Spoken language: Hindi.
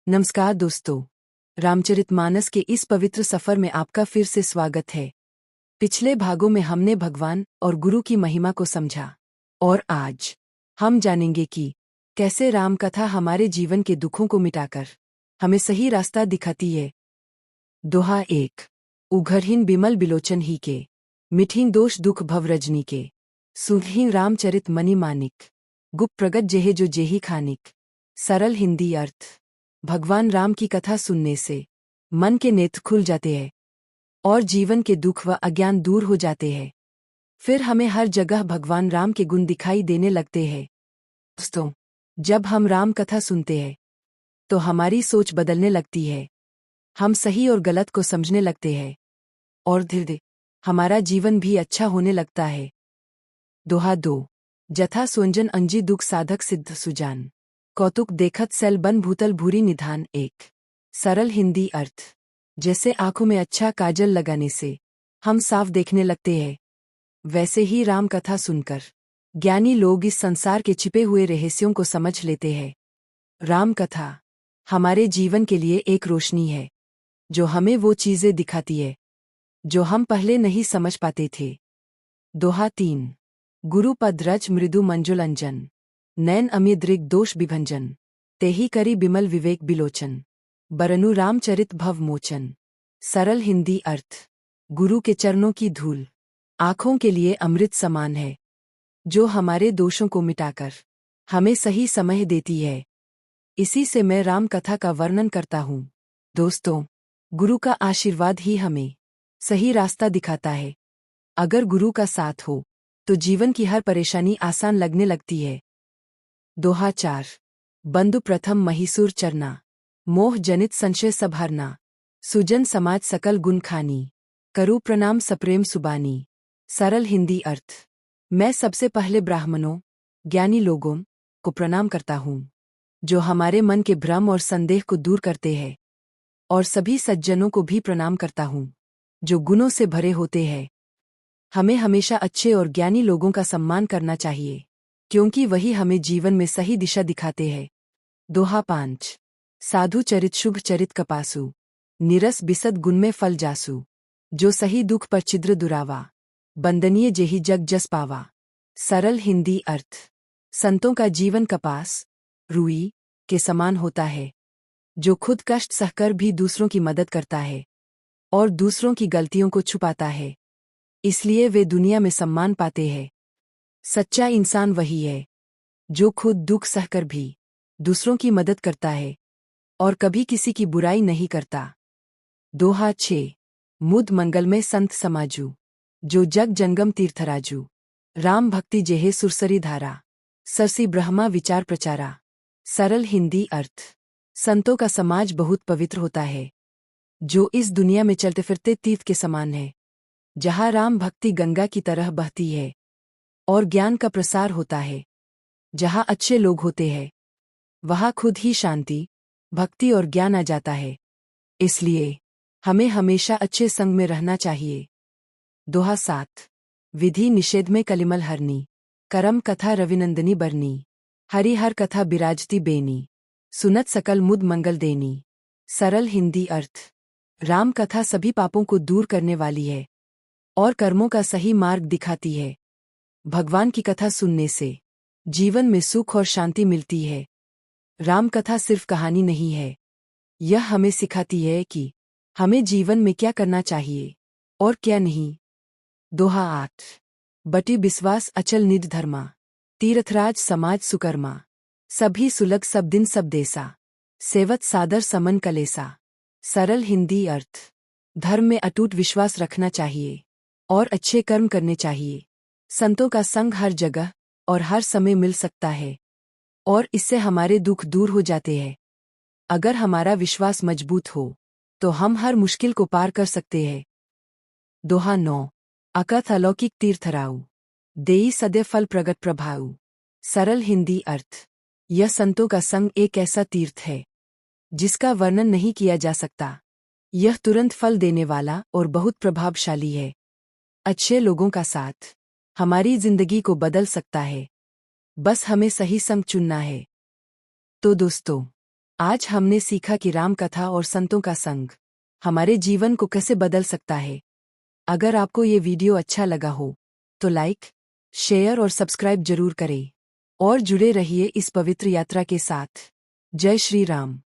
नमस्कार दोस्तों, रामचरितमानस के इस पवित्र सफर में आपका फिर से स्वागत है। पिछले भागों में हमने भगवान और गुरु की महिमा को समझा और आज हम जानेंगे कि कैसे राम कथा हमारे जीवन के दुखों को मिटाकर हमें सही रास्ता दिखाती है। दोहा 1। उघरहीन बिमल बिलोचन ही के, मिठीन दोष दुख भव रजनी के, सुधहीन रामचरित मणि मानिक, गुप्त प्रगट जेहे जो जेही खानिक। सरल हिंदी अर्थ। भगवान राम की कथा सुनने से मन के नेत्र खुल जाते हैं और जीवन के दुख व अज्ञान दूर हो जाते हैं। फिर हमें हर जगह भगवान राम के गुण दिखाई देने लगते हैं। दोस्तों, जब हम राम कथा सुनते हैं तो हमारी सोच बदलने लगती है, हम सही और गलत को समझने लगते हैं और धीरे धीरे हमारा जीवन भी अच्छा होने लगता है। दोहा 2। जथा सुंजन अंजी दुख साधक सिद्ध सुजान, कौतुक देखत सल बन भूतल भूरी निधान। 1। सरल हिंदी अर्थ। जैसे आंखों में अच्छा काजल लगाने से हम साफ देखने लगते हैं, वैसे ही राम कथा सुनकर ज्ञानी लोग इस संसार के छिपे हुए रहस्यों को समझ लेते हैं। राम कथा हमारे जीवन के लिए एक रोशनी है, जो हमें वो चीजें दिखाती है जो हम पहले नहीं समझ पाते थे। दोहा 3। गुरु पद रज मृदु मंजुल अंजन, नैन अमिद्रिक दोष विभंजन, तेही करी बिमल विवेक बिलोचन, बरनु रामचरित भव मोचन। सरल हिंदी अर्थ। गुरु के चरणों की धूल आँखों के लिए अमृत समान है, जो हमारे दोषों को मिटाकर हमें सही समय देती है। इसी से मैं राम कथा का वर्णन करता हूँ। दोस्तों, गुरु का आशीर्वाद ही हमें सही रास्ता दिखाता है। अगर गुरु का साथ हो तो जीवन की हर परेशानी आसान लगने लगती है। दोहा 4। बंधु प्रथम महिसूर चरना, मोह जनित संशय सब हरना, सुजन समाज सकल गुण खानी, करु प्रणाम सप्रेम सुबानी। सरल हिंदी अर्थ। मैं सबसे पहले ब्राह्मणों, ज्ञानी लोगों को प्रणाम करता हूँ, जो हमारे मन के भ्रम और संदेह को दूर करते हैं, और सभी सज्जनों को भी प्रणाम करता हूँ, जो गुणों से भरे होते हैं। हमें हमेशा अच्छे और ज्ञानी लोगों का सम्मान करना चाहिए, क्योंकि वही हमें जीवन में सही दिशा दिखाते हैं। दोहा 5। साधु चरित शुभ चरित कपासु, निरस बिसद गुण में फल जासु, जो सही दुख पर छिद्र दुरावा, बंदनीय जेहि जग जस पावा। सरल हिंदी अर्थ। संतों का जीवन कपास, रुई के समान होता है, जो खुद कष्ट सहकर भी दूसरों की मदद करता है और दूसरों की गलतियों को छुपाता है, इसलिए वे दुनिया में सम्मान पाते हैं। सच्चा इंसान वही है जो खुद दुख सहकर भी दूसरों की मदद करता है और कभी किसी की बुराई नहीं करता। दोहा 6। मुद मंगलमय संत समाजू, जो जग जंगम तीर्थराजू, राम भक्ति जेहे सुरसरी धारा, सरसी ब्रह्मा विचार प्रचारा। सरल हिंदी अर्थ। संतों का समाज बहुत पवित्र होता है, जो इस दुनिया में चलते फिरते तीर्थ के समान है, जहाँ राम भक्ति गंगा की तरह बहती है और ज्ञान का प्रसार होता है। जहाँ अच्छे लोग होते हैं, वहाँ खुद ही शांति, भक्ति और ज्ञान आ जाता है। इसलिए हमें हमेशा अच्छे संग में रहना चाहिए। दोहा 7। विधि निषेध में कलिमल हरनी, करम कथा रविनंदनी बरनी, हरिहर कथा बिराजती बेनी, सुनत सकल मुद मंगल देनी। सरल हिंदी अर्थ। राम कथा सभी पापों को दूर करने वाली है और कर्मों का सही मार्ग दिखाती है। भगवान की कथा सुनने से जीवन में सुख और शांति मिलती है। राम कथा सिर्फ कहानी नहीं है, यह हमें सिखाती है कि हमें जीवन में क्या करना चाहिए और क्या नहीं। दोहा 8। बटी विश्वास अचल निध धर्मा, तीर्थराज समाज सुकर्मा, सभी सुलग सब दिन सब देसा, सेवत सादर समन कलेसा। सरल हिंदी अर्थ। धर्म में अटूट विश्वास रखना चाहिए और अच्छे कर्म करने चाहिए। संतों का संग हर जगह और हर समय मिल सकता है और इससे हमारे दुख दूर हो जाते हैं। अगर हमारा विश्वास मजबूत हो तो हम हर मुश्किल को पार कर सकते हैं। दोहा 9। अकथ अलौकिक तीर्थराऊ, देई सदैव फल प्रगट प्रभाऊ। सरल हिंदी अर्थ। यह संतों का संग एक ऐसा तीर्थ है जिसका वर्णन नहीं किया जा सकता। यह तुरंत फल देने वाला और बहुत प्रभावशाली है। अच्छे लोगों का साथ हमारी जिंदगी को बदल सकता है, बस हमें सही संग चुनना है। तो दोस्तों, आज हमने सीखा कि राम कथा और संतों का संग हमारे जीवन को कैसे बदल सकता है। अगर आपको ये वीडियो अच्छा लगा हो तो लाइक, शेयर और सब्सक्राइब जरूर करें और जुड़े रहिए इस पवित्र यात्रा के साथ। जय श्री राम।